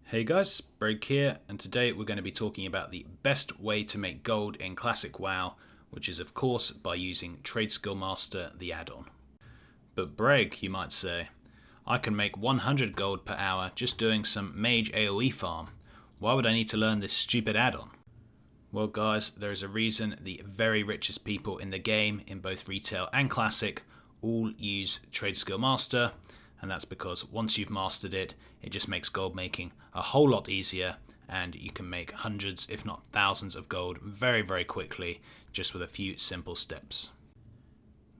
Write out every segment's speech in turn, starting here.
Hey guys, Brig here, and today we're going to be talking about the best way to make gold in Classic WoW, which is of course by using Trade Skill Master, the add-on. But Brig, you might say, I can make 100 gold per hour just doing some mage AoE farm. Why would I need to learn this stupid add-on? Well guys, there is a reason the very richest people in the game, in both retail and classic, all use Trade Skill Master, and that's because once you've mastered it, it just makes gold making a whole lot easier, and you can make hundreds if not thousands of gold very quickly just with a few simple steps.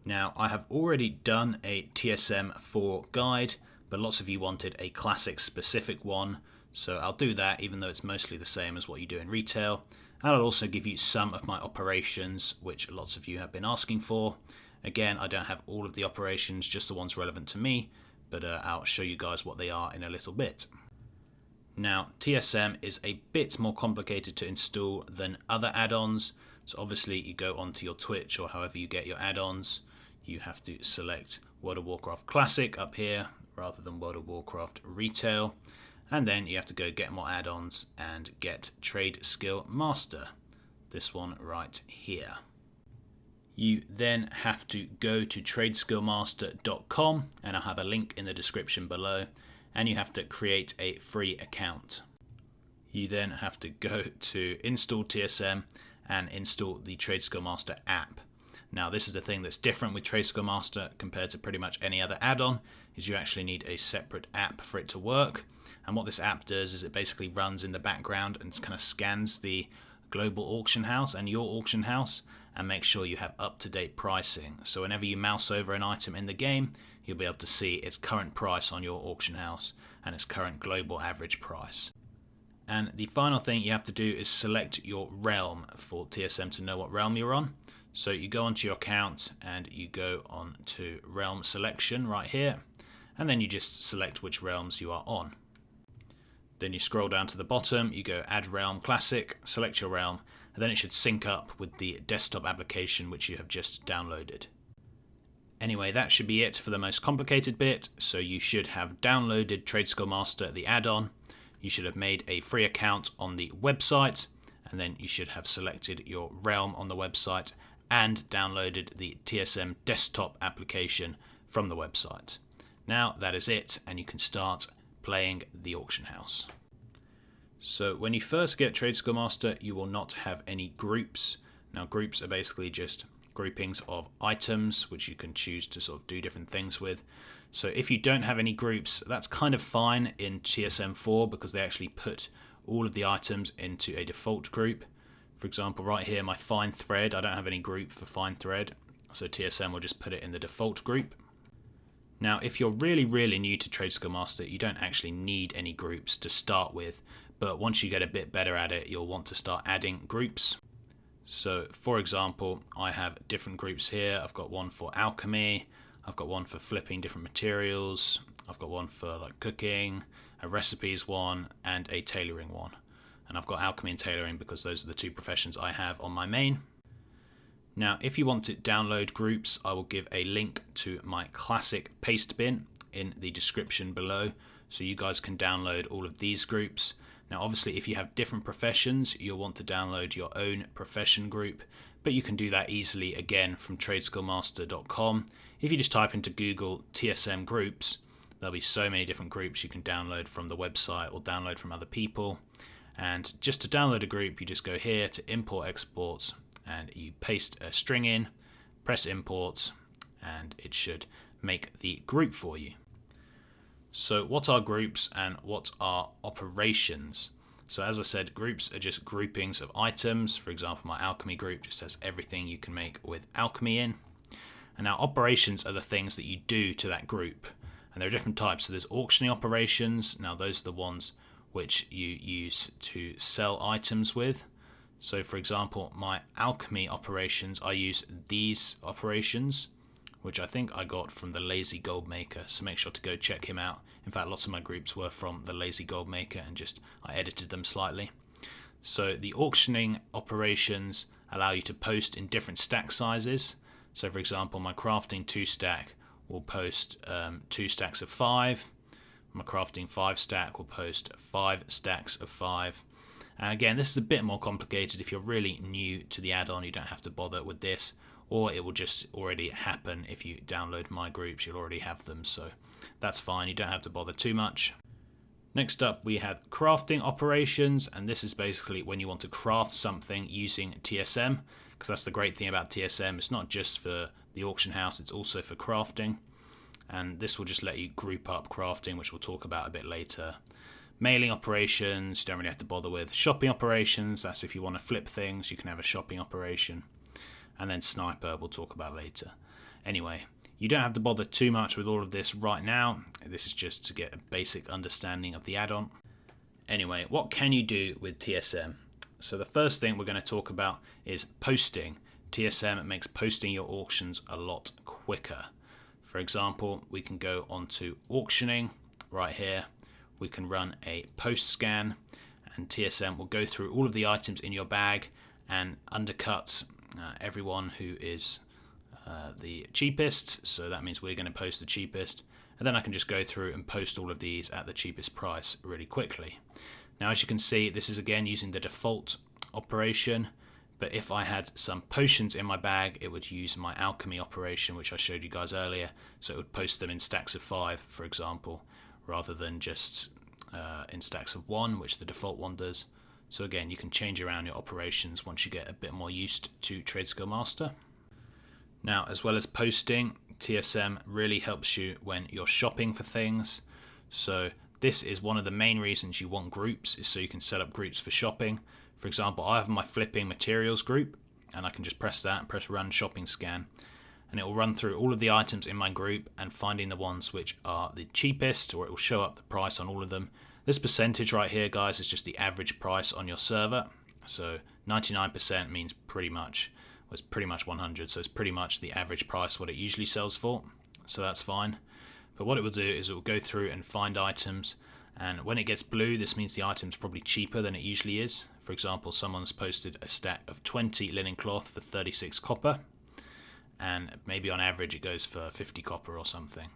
Now I have already done a TSM 4 guide, but lots of you wanted a classic specific one, so I'll do that even though it's mostly the same as what you do in retail, and I'll also give you some of my operations which lots of you have been asking for. Again, I don't have all of the operations, just the ones relevant to me, but I'll show you guys what they are in a little bit. Now, TSM is a bit more complicated to install than other add-ons, so obviously you go onto your Twitch or however you get your add-ons, you have to select World of Warcraft Classic up here rather than World of Warcraft Retail, and then you have to go get more add-ons and get Trade Skill Master, this one right here. You then have to go to tradeskillmaster.com, and I'll have a link in the description below, and you have to create a free account. You then have to go to install TSM and install the Trade Skill Master app. Now this is the thing that's different with Trade Skill Master compared to pretty much any other add-on, is you actually need a separate app for it to work, and what this app does is it basically runs in the background and kind of scans the global auction house and your auction house and make sure you have up-to-date pricing. So whenever you mouse over an item in the game, you'll be able to see its current price on your auction house and its current global average price. And the final thing you have to do is select your realm for TSM to know what realm you're on. So you go onto your account and you go on to realm selection right here, and then you just select which realms you are on. Then you scroll down to the bottom, you go add realm classic, select your realm, and then it should sync up with the desktop application which you have just downloaded. Anyway, that should be it for the most complicated bit. So you should have downloaded Trade Skill Master, the add-on, you should have made a free account on the website, and then you should have selected your realm on the website and downloaded the TSM desktop application from the website. Now that is it, and you can start playing the auction house. So when you first get Trade Skill Master, you will not have any groups. Now groups are basically just groupings of items which you can choose to sort of do different things with. So if you don't have any groups, that's kind of fine in TSM 4 because they actually put all of the items into a default group. For example, right here, my fine thread, I don't have any group for fine thread, so TSM will just put it in the default group. Now, if you're really new to Trade Skill Master, you don't actually need any groups to start with, but once you get a bit better at it, you'll want to start adding groups. So, for example, I have different groups here. I've got one for alchemy, I've got one for flipping different materials, I've got one for like cooking, a recipes one, and a tailoring one. And I've got alchemy and tailoring because those are the two professions I have on my main. Now, if you want to download groups, I will give a link to my classic paste bin in the description below, so you guys can download all of these groups. Now, obviously, if you have different professions, you'll want to download your own profession group, but you can do that easily, again, from tradeskillmaster.com. If you just type into Google TSM groups, there'll be so many different groups you can download from the website or download from other people. And just to download a group, you just go here to import exports, and you paste a string in, press import, and it should make the group for you. So what are groups and what are operations? So as I said, groups are just groupings of items. For example, my alchemy group just has everything you can make with alchemy in. And now operations are the things that you do to that group. And there are different types. So there's auctioning operations. Now those are the ones which you use to sell items with. So for example, my alchemy operations, I use these operations, which I think I got from the Lazy Gold Maker, so make sure to go check him out. In fact, lots of my groups were from the Lazy Gold Maker, and just I edited them slightly. So the auctioning operations allow you to post in different stack sizes. So for example, my crafting 2 stack will post 2 stacks of 5. my crafting 5 stack will post 5 stacks of 5. And again, this is a bit more complicated. If you're really new to the add-on, you don't have to bother with this, or it will just already happen. If you download my groups, you'll already have them, so that's fine. You don't have to bother too much. Next up, we have crafting operations, and this is basically when you want to craft something using TSM, because that's the great thing about TSM. It's not just for the auction house, it's also for crafting, and this will just let you group up crafting, which we'll talk about a bit later. Mailing operations, you don't really have to bother with. Shopping operations, that's if you want to flip things, you can have a shopping operation. And then sniper, we'll talk about later. Anyway, you don't have to bother too much with all of this right now. This is just to get a basic understanding of the add-on. Anyway, what can you do with TSM? So the first thing we're going to talk about is posting. TSM makes posting your auctions a lot quicker. For example, we can go onto auctioning right here. We can run a post scan, and TSM will go through all of the items in your bag and undercut everyone who is the cheapest. So that means we're going to post the cheapest, and then I can just go through and post all of these at the cheapest price really quickly. Now, as you can see, this is again using the default operation, but if I had some potions in my bag, it would use my alchemy operation, which I showed you guys earlier. So it would post them in stacks of 5, for example, rather than just in stacks of 1, which the default one does. So again, you can change around your operations once you get a bit more used to TradeSkill Master. Now, as well as posting, TSM really helps you when you're shopping for things. So this is one of the main reasons you want groups, is so you can set up groups for shopping. For example, I have my flipping materials group, and I can just press that and press run shopping scan, and it will run through all of the items in my group and finding the ones which are the cheapest, or it will show up the price on all of them. This percentage right here, guys, is just the average price on your server. So 99% means pretty much 100, so it's pretty much the average price what it usually sells for, so that's fine. But what it will do is it will go through and find items, and when it gets blue, this means the item's probably cheaper than it usually is. For example, someone's posted a stack of 20 linen cloth for 36 copper, and maybe on average it goes for 50 copper or something.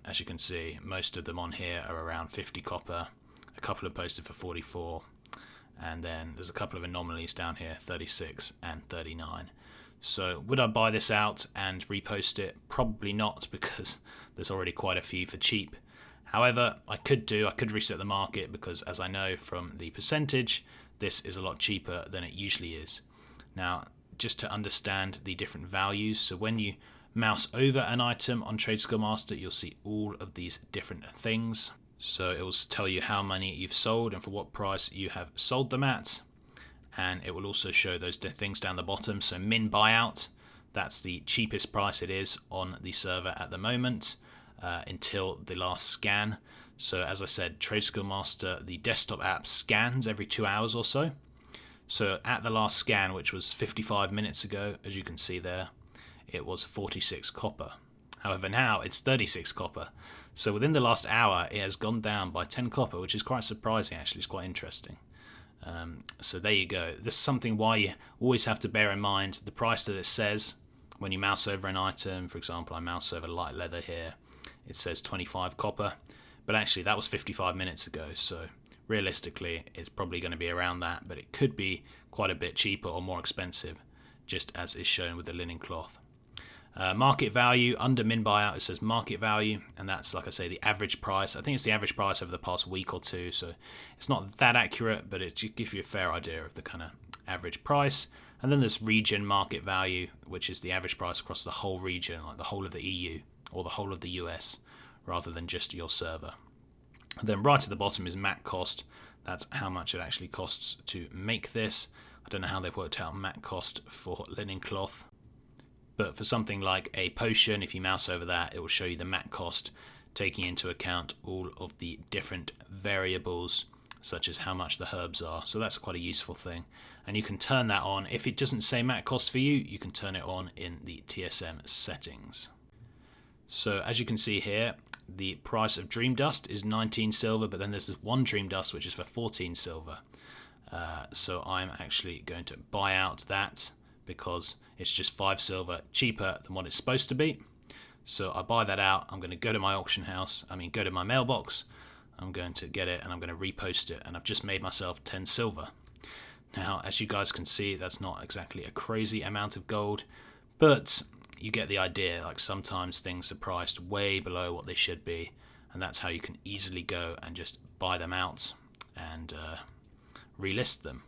As you can see, most of them on here are around 50 copper. A couple are posted for 44, and then there's a couple of anomalies down here, 36 and 39. So would I buy this out and repost it? Probably not, because there's already quite a few for cheap. However, I could reset the market, because as I know from the percentage, this is a lot cheaper than it usually is. Now, just to understand the different values, so when you mouse over an item on TradeSkill Master, you'll see all of these different things. So it will tell you how many you've sold and for what price you have sold them at. And it will also show those things down the bottom. So min buyout, that's the cheapest price it is on the server at the moment until the last scan. So as I said, TradeSkill Master, the desktop app, scans every 2 hours or so. So at the last scan, which was 55 minutes ago, as you can see there, it was 46 copper. However, now it's 36 copper. So within the last hour, it has gone down by 10 copper, which is quite surprising, actually. It's quite interesting. So there you go. This is something why you always have to bear in mind the price that it says when you mouse over an item. For example, I mouse over light leather here. It says 25 copper, but actually that was 55 minutes ago. So realistically, it's probably going to be around that, but it could be quite a bit cheaper or more expensive, just as is shown with the linen cloth. Market value, under min buyout, it says market value, and that's, like I say, the average price. I think it's the average price over the past week or two, so it's not that accurate, but it gives you a fair idea of the kind of average price. And then there's region market value, which is the average price across the whole region, like the whole of the EU or the whole of the US, rather than just your server. And then right at the bottom is MAC cost. That's how much it actually costs to make this. I don't know how they've worked out MAC cost for linen cloth. But for something like a potion, if you mouse over that, it will show you the MAC cost, taking into account all of the different variables, such as how much the herbs are. So that's quite a useful thing. And you can turn that on. If it doesn't say MAC cost for you, you can turn it on in the TSM settings. So as you can see here, the price of Dream Dust is 19 silver, but then there's this one Dream Dust which is for 14 silver. So I'm actually going to buy out that, because it's just 5 silver cheaper than what it's supposed to be. So I buy that out. I'm going to go to my auction house. Go to my mailbox. I'm going to get it and I'm going to repost it. And I've just made myself 10 silver. Now, as you guys can see, that's not exactly a crazy amount of gold, but you get the idea. Like, sometimes things are priced way below what they should be, and that's how you can easily go and just buy them out and relist them.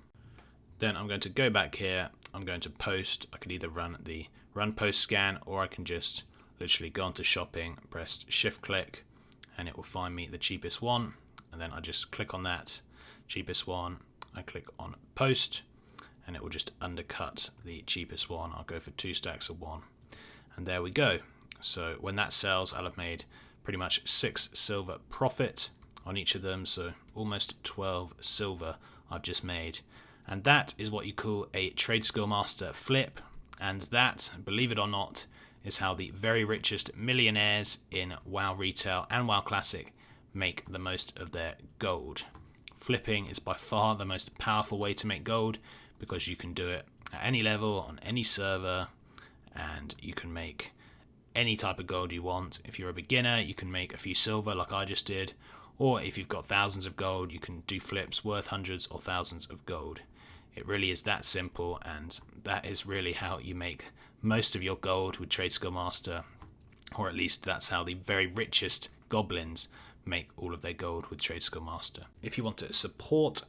Then I'm going to go back here. I'm going to post. I could either run the run post scan, or I can just literally go onto shopping, press shift click, and it will find me the cheapest one. And then I just click on that cheapest one. I click on post, and it will just undercut the cheapest one. I'll go for 2 stacks of 1, and there we go. So when that sells, I'll have made pretty much 6 silver profit on each of them, so almost 12 silver I've just made. And that is what you call a Trade Skill Master flip, and that, believe it or not, is how the very richest millionaires in WoW Retail and WoW Classic make the most of their gold. Flipping is by far the most powerful way to make gold, because you can do it at any level, on any server, and you can make any type of gold you want. If you're a beginner, you can make a few silver like I just did, or if you've got thousands of gold, you can do flips worth hundreds or thousands of gold. It really is that simple, and that is really how you make most of your gold with Trade Skill Master, or at least that's how the very richest goblins make all of their gold with Trade Skill Master. If you want to support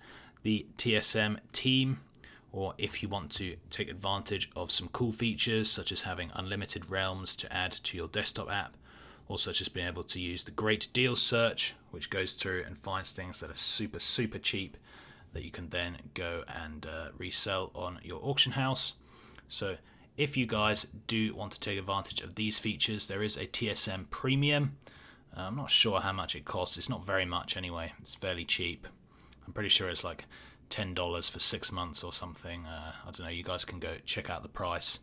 the TSM team, or if you want to take advantage of some cool features such as having unlimited realms to add to your desktop app, or such as being able to use the Great Deals search, which goes through and finds things that are super cheap that you can then go and resell on your auction house. So if you guys do want to take advantage of these features, there is a TSM Premium. I'm not sure how much it costs. It's not very much anyway. It's fairly cheap. I'm pretty sure it's like $10 for 6 months or something. I don't know. You guys can go check out the price.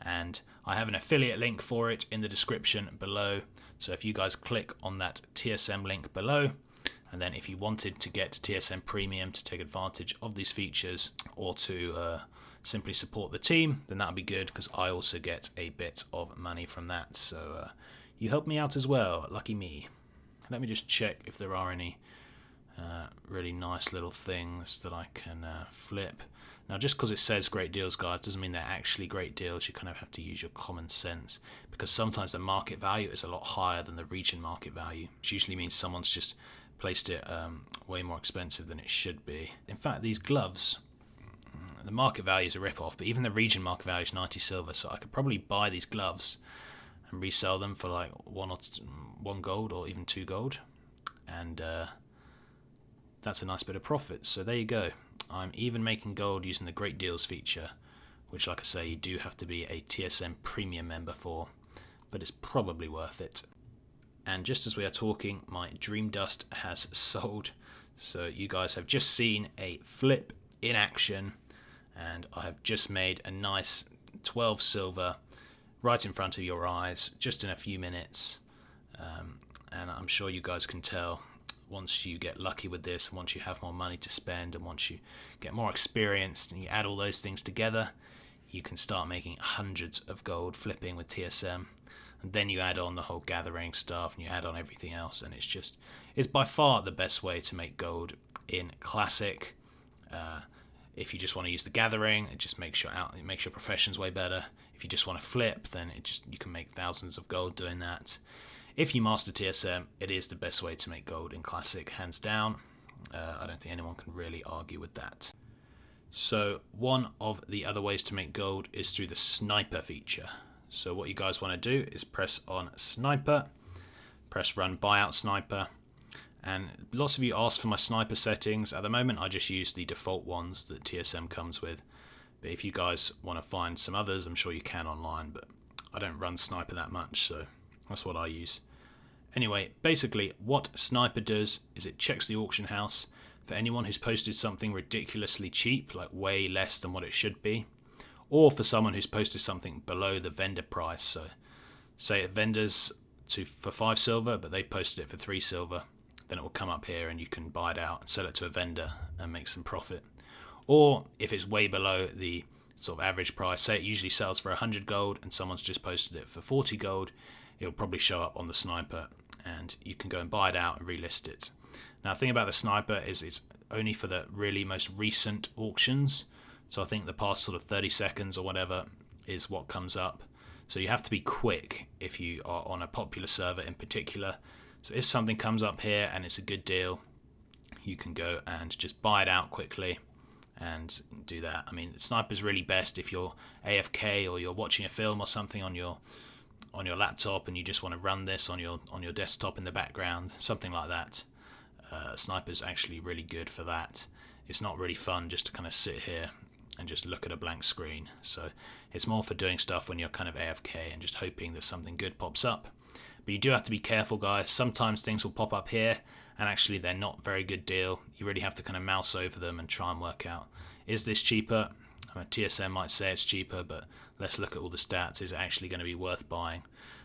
And I have an affiliate link for it in the description below. So if you guys click on that TSM link below, and then if you wanted to get TSM Premium to take advantage of these features, or to simply support the team, then that would be good, because I also get a bit of money from that. So you help me out as well. Lucky me. Let me just check if there are any really nice little things that I can flip. Now, just because it says great deals, guys, doesn't mean they're actually great deals. You kind of have to use your common sense, because sometimes the market value is a lot higher than the region market value, which usually means someone's just placed it way more expensive than it should be. In fact, these gloves, the market value is a rip-off, but even the region market value is 90 silver, so I could probably buy these gloves and resell them for like 1 gold or even 2 gold, and that's a nice bit of profit. So there you go. I'm even making gold using the Great Deals feature, which, like I say, you do have to be a TSM Premium member for, but it's probably worth it. And just as we are talking, my Dream Dust has sold. So you guys have just seen a flip in action, and I have just made a nice 12 silver right in front of your eyes, just in a few minutes. And I'm sure you guys can tell, once you get lucky with this, and once you have more money to spend, and once you get more experienced and you add all those things together, you can start making hundreds of gold flipping with TSM. And then you add on the whole gathering stuff, and you add on everything else, and it's by far the best way to make gold in Classic. If you just want to use the gathering, it just makes your professions way better. If you just want to flip, then you can make thousands of gold doing that. If you master TSM, it is the best way to make gold in Classic, hands down. I don't think anyone can really argue with that. So one of the other ways to make gold is through the sniper feature. So what you guys want to do is press on sniper, press run buyout sniper, and lots of you asked for my sniper settings. At the moment I just use the default ones that TSM comes with, but if you guys want to find some others, I'm sure you can online, but I don't run sniper that much, so that's what I use. Anyway, basically what sniper does is it checks the auction house for anyone who's posted something ridiculously cheap, like way less than what it should be, or for someone who's posted something below the vendor price. So say it vendors for 5 silver, but they posted it for 3 silver, then it will come up here and you can buy it out and sell it to a vendor and make some profit. Or if it's way below the sort of average price, say it usually sells for 100 gold and someone's just posted it for 40 gold, it'll probably show up on the sniper, and you can go and buy it out and relist it. Now the thing about the sniper is it's only for the really most recent auctions, so I think the past sort of 30 seconds or whatever is what comes up. So you have to be quick if you are on a popular server in particular. So if something comes up here and it's a good deal, you can go and just buy it out quickly and do that. I mean, sniper's really best if you're AFK or you're watching a film or something on your laptop and you just want to run this on your desktop in the background, something like that. Sniper's actually really good for that. It's not really fun just to kind of sit here and just look at a blank screen. So it's more for doing stuff when you're kind of AFK and just hoping that something good pops up. But you do have to be careful, guys. Sometimes things will pop up here and actually they're not a very good deal. You really have to kind of mouse over them and try and work out, is this cheaper? I mean, TSM might say it's cheaper, but let's look at all the stats. Is it actually going to be worth buying?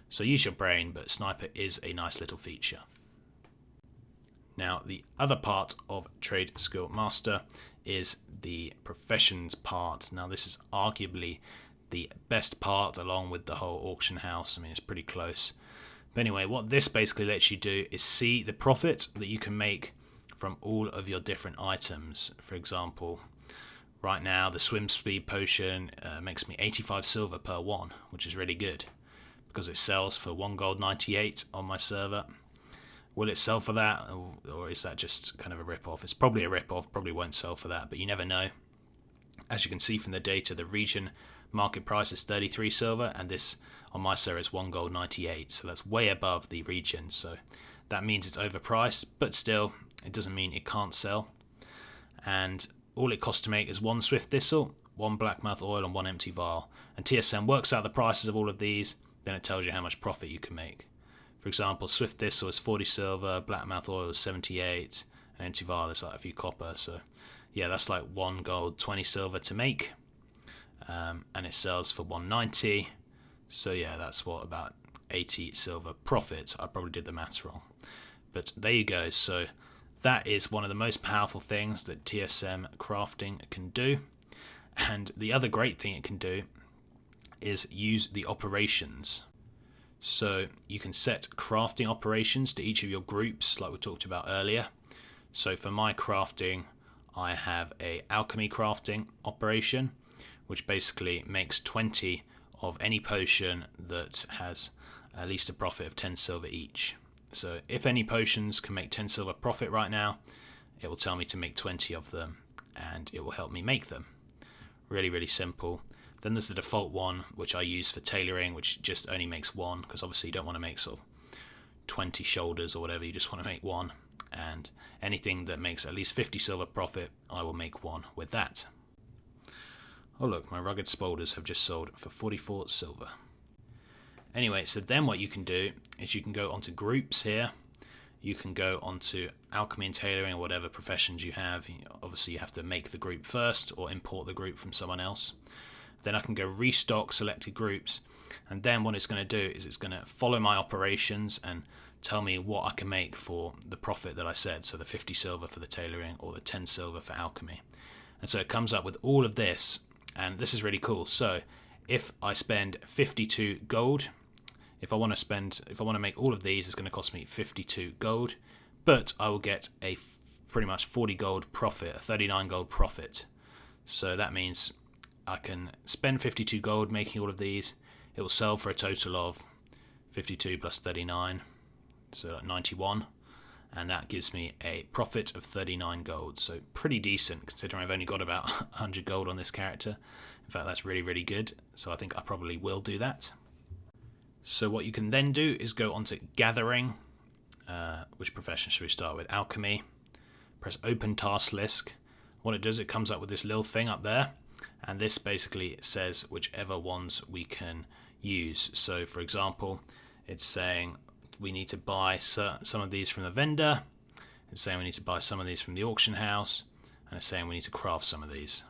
So use your brain, but sniper is a nice little feature. Now, the other part of Trade Skill Master is the professions part. Now, this is arguably the best part along with the whole auction house. I mean, it's pretty close. But anyway, what this basically lets you do is see the profit that you can make from all of your different items. For example, right now, the swim speed potion makes me 85 silver per one, which is really good because it sells for 1 gold 98 on my server. Will it sell for that, or is that just kind of a rip-off? It's probably a rip-off, probably won't sell for that, but you never know. As you can see from the data, the region market price is 33 silver, and this on my server is 1 gold 98, so that's way above the region, so that means it's overpriced, but still, it doesn't mean it can't sell. And all it costs to make is 1 swift thistle, 1 blackmouth oil, and 1 empty vial. And TSM works out the prices of all of these, then it tells you how much profit you can make. For example, swift thistle is 40 silver, blackmouth oil is 78, and empty vial is like a few copper. So yeah, that's like 1 gold 20 silver to make, and it sells for 190. So yeah, that's what, about 80 silver profit. I probably did the maths wrong, but there you go. So that is one of the most powerful things that TSM crafting can do. And the other great thing it can do is use the operations. So you can set crafting operations to each of your groups like we talked about earlier. So for my crafting, I have a alchemy crafting operation, which basically makes 20 of any potion that has at least a profit of 10 silver each. So if any potions can make 10 silver profit right now, it will tell me to make 20 of them and it will help me make them. Really, really simple. Then there's the default one, which I use for tailoring, which just only makes 1, because obviously you don't want to make sort of 20 shoulders or whatever, you just want to make 1. And anything that makes at least 50 silver profit, I will make 1 with that. Oh look, my rugged spolders have just sold for 44 silver. Anyway, so then what you can do is you can go onto groups here. You can go onto alchemy and tailoring or whatever professions you have. Obviously you have to make the group first or import the group from someone else. Then I can go restock selected groups, and then what it's going to do is it's going to follow my operations and tell me what I can make for the profit that I said, so the 50 silver for the tailoring or the 10 silver for alchemy. And so it comes up with all of this, and this is really cool. So if I spend 52 gold, if I want to make all of these, it's going to cost me 52 gold, but I will get a pretty much 40 gold profit, a 39 gold profit. So that means I can spend 52 gold making all of these. It will sell for a total of 52 plus 39, so 91, and that gives me a profit of 39 gold. So pretty decent considering I've only got about 100 gold on this character. In fact, that's really, really good. So I think I probably will do that. So what you can then do is go onto gathering. Which profession should we start with? Alchemy. Press open task list. What it does, it comes up with this little thing up there. And this basically says whichever ones we can use. So for example, it's saying we need to buy some of these from the vendor. It's saying we need to buy some of these from the auction house. And it's saying we need to craft some of these.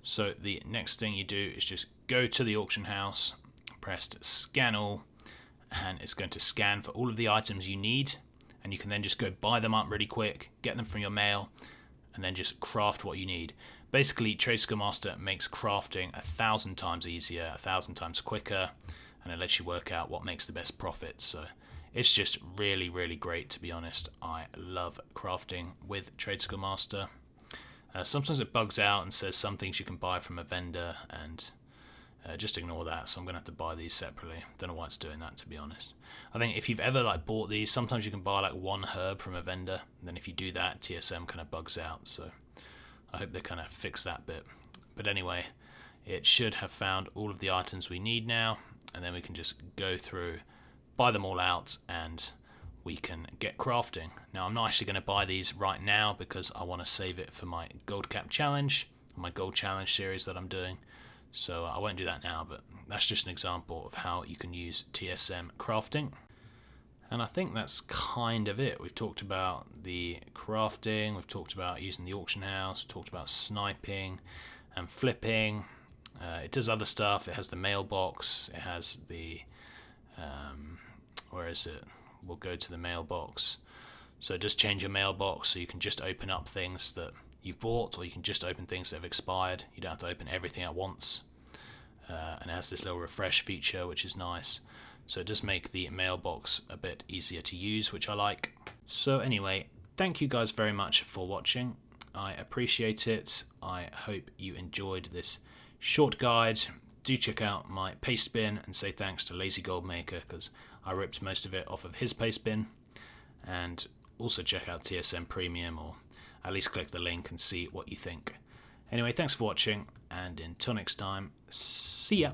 So the next thing you do is just go to the auction house, press scan all, and it's going to scan for all of the items you need. And you can then just go buy them up really quick, get them from your mail, and then just craft what you need. Basically, Trade Skill Master makes crafting 1,000 times easier, 1,000 times quicker. and it lets you work out what makes the best profit. So it's just really, really great, to be honest. I love crafting with Trade Skill Master. Sometimes it bugs out and says some things you can buy from a vendor, and just ignore that. So I'm going to have to buy these separately. Don't know why it's doing that, to be honest. I think if you've ever bought these, sometimes you can buy one herb from a vendor, and then if you do that, TSM kind of bugs out. So I hope they kind of fix that bit. But anyway, it should have found all of the items we need now, and then we can just go through, buy them all out, and we can get crafting. Now, I'm not actually going to buy these right now because I want to save it for my gold cap challenge, my gold challenge series that I'm doing. So I won't do that now, but that's just an example of how you can use TSM crafting. And I think that's kind of it. We've talked about the crafting, we've talked about using the auction house, we've talked about sniping and flipping. It does other stuff. It has the mailbox, it has the where is it? We'll go to the mailbox. So just change your mailbox so you can just open up things that you've bought, or you can just open things that have expired. You don't have to open everything at once. And it has this little refresh feature, which is nice. So it does make the mailbox a bit easier to use, which I like. So anyway, thank you guys very much for watching. I appreciate it. I hope you enjoyed this short guide. Do check out my paste bin and say thanks to Lazy Goldmaker, because I ripped most of it off of his paste bin. And also check out TSM Premium, or at least click the link and see what you think. Anyway, thanks for watching, and until next time, see ya!